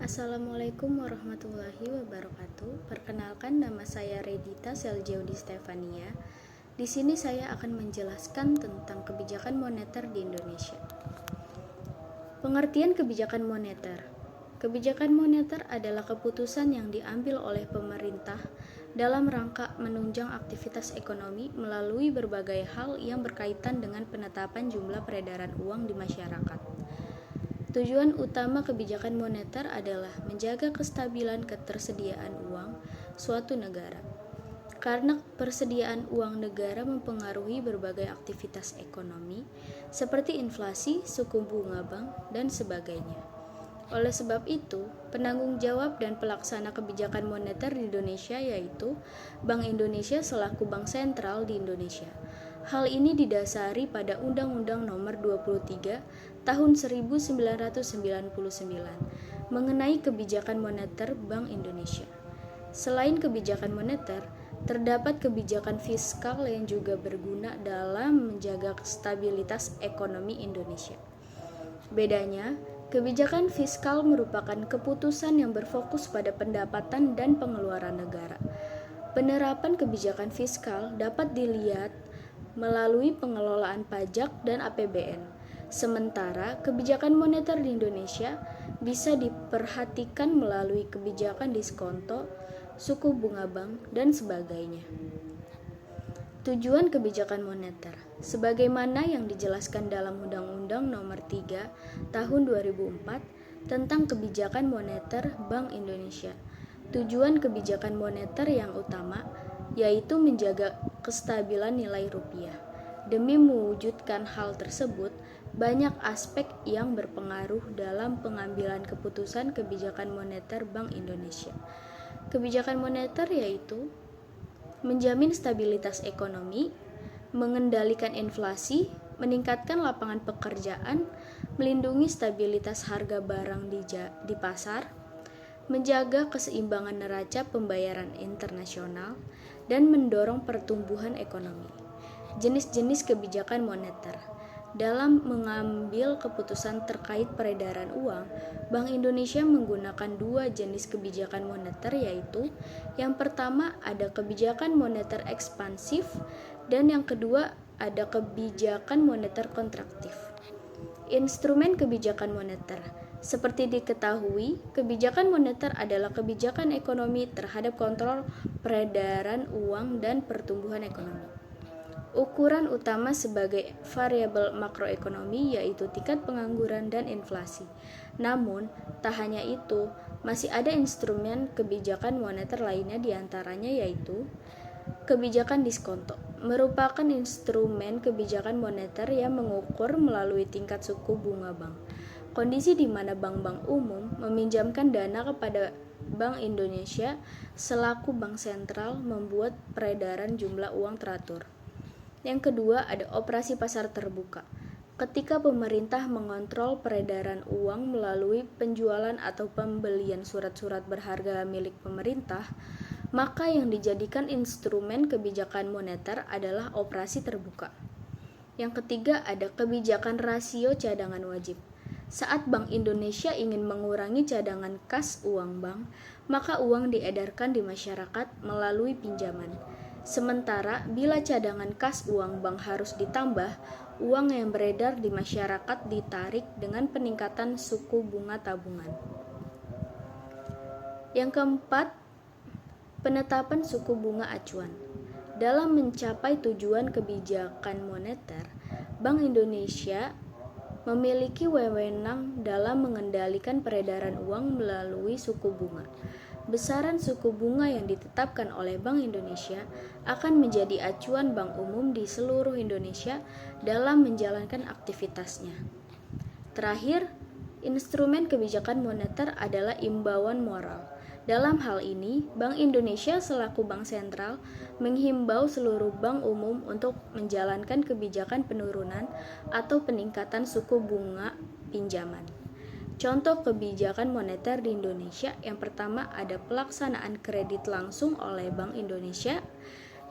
Assalamualaikum warahmatullahi wabarakatuh. Perkenalkan, nama saya Redita Seljaudi Stefania. Di sini saya akan menjelaskan tentang kebijakan moneter di Indonesia. Pengertian kebijakan moneter. Kebijakan moneter adalah keputusan yang diambil oleh pemerintah dalam rangka menunjang aktivitas ekonomi melalui berbagai hal yang berkaitan dengan penetapan jumlah peredaran uang di masyarakat. Tujuan utama kebijakan moneter adalah menjaga kestabilan ketersediaan uang suatu negara. Karena persediaan uang negara mempengaruhi berbagai aktivitas ekonomi, seperti inflasi, suku bunga bank, dan sebagainya. Oleh sebab itu, penanggung jawab dan pelaksana kebijakan moneter di Indonesia yaitu Bank Indonesia selaku bank sentral di Indonesia. Hal ini didasari pada Undang-Undang Nomor 23 Tahun 1999 mengenai kebijakan moneter Bank Indonesia. Selain kebijakan moneter, terdapat kebijakan fiskal yang juga berguna dalam menjaga stabilitas ekonomi Indonesia. Bedanya, kebijakan fiskal merupakan keputusan yang berfokus pada pendapatan dan pengeluaran negara. Penerapan kebijakan fiskal dapat dilihat melalui pengelolaan pajak dan APBN. Sementara kebijakan moneter di Indonesia bisa diperhatikan melalui kebijakan diskonto, suku bunga bank, dan sebagainya. Tujuan kebijakan moneter sebagaimana yang dijelaskan dalam Undang-Undang Nomor 3 Tahun 2004 tentang Kebijakan Moneter Bank Indonesia. Tujuan kebijakan moneter yang utama yaitu menjaga kestabilan nilai rupiah. Demi mewujudkan hal tersebut, banyak aspek yang berpengaruh dalam pengambilan keputusan kebijakan moneter Bank Indonesia. Kebijakan moneter yaitu menjamin stabilitas ekonomi, mengendalikan inflasi, meningkatkan lapangan pekerjaan, melindungi stabilitas harga barang di pasar, menjaga keseimbangan neraca pembayaran internasional, dan mendorong pertumbuhan ekonomi. Jenis-jenis kebijakan moneter. Dalam mengambil keputusan terkait peredaran uang, Bank Indonesia menggunakan dua jenis kebijakan moneter yaitu yang pertama ada kebijakan moneter ekspansif dan yang kedua ada kebijakan moneter kontraktif. Instrumen kebijakan moneter. Seperti diketahui, kebijakan moneter adalah kebijakan ekonomi terhadap kontrol peredaran uang dan pertumbuhan ekonomi. Ukuran utama sebagai variabel makroekonomi yaitu tingkat pengangguran dan inflasi. Namun, tak hanya itu, masih ada instrumen kebijakan moneter lainnya diantaranya yaitu kebijakan diskonto, merupakan instrumen kebijakan moneter yang mengukur melalui tingkat suku bunga bank. Kondisi di mana bank-bank umum meminjamkan dana kepada Bank Indonesia selaku bank sentral membuat peredaran jumlah uang teratur. Yang kedua ada operasi pasar terbuka. Ketika pemerintah mengontrol peredaran uang melalui penjualan atau pembelian surat-surat berharga milik pemerintah, maka yang dijadikan instrumen kebijakan moneter adalah operasi terbuka. Yang ketiga ada kebijakan rasio cadangan wajib. Saat Bank Indonesia ingin mengurangi cadangan kas uang bank, maka uang diedarkan di masyarakat melalui pinjaman. Sementara bila cadangan kas uang bank harus ditambah, uang yang beredar di masyarakat ditarik dengan peningkatan suku bunga tabungan. Yang keempat, penetapan suku bunga acuan. Dalam mencapai tujuan kebijakan moneter, Bank Indonesia memiliki wewenang dalam mengendalikan peredaran uang melalui suku bunga. Besaran suku bunga yang ditetapkan oleh Bank Indonesia akan menjadi acuan bank umum di seluruh Indonesia dalam menjalankan aktivitasnya. Terakhir, instrumen kebijakan moneter adalah imbauan moral. Dalam hal ini, Bank Indonesia selaku bank sentral menghimbau seluruh bank umum untuk menjalankan kebijakan penurunan atau peningkatan suku bunga pinjaman. Contoh kebijakan moneter di Indonesia yang pertama ada pelaksanaan kredit langsung oleh Bank Indonesia,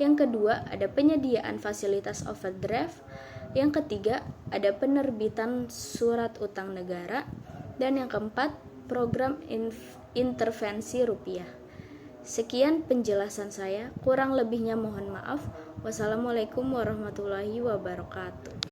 yang kedua ada penyediaan fasilitas overdraft, yang ketiga ada penerbitan surat utang negara, dan yang keempat program intervensi rupiah. Sekian penjelasan saya, kurang lebihnya mohon maaf. Wassalamualaikum warahmatullahi wabarakatuh.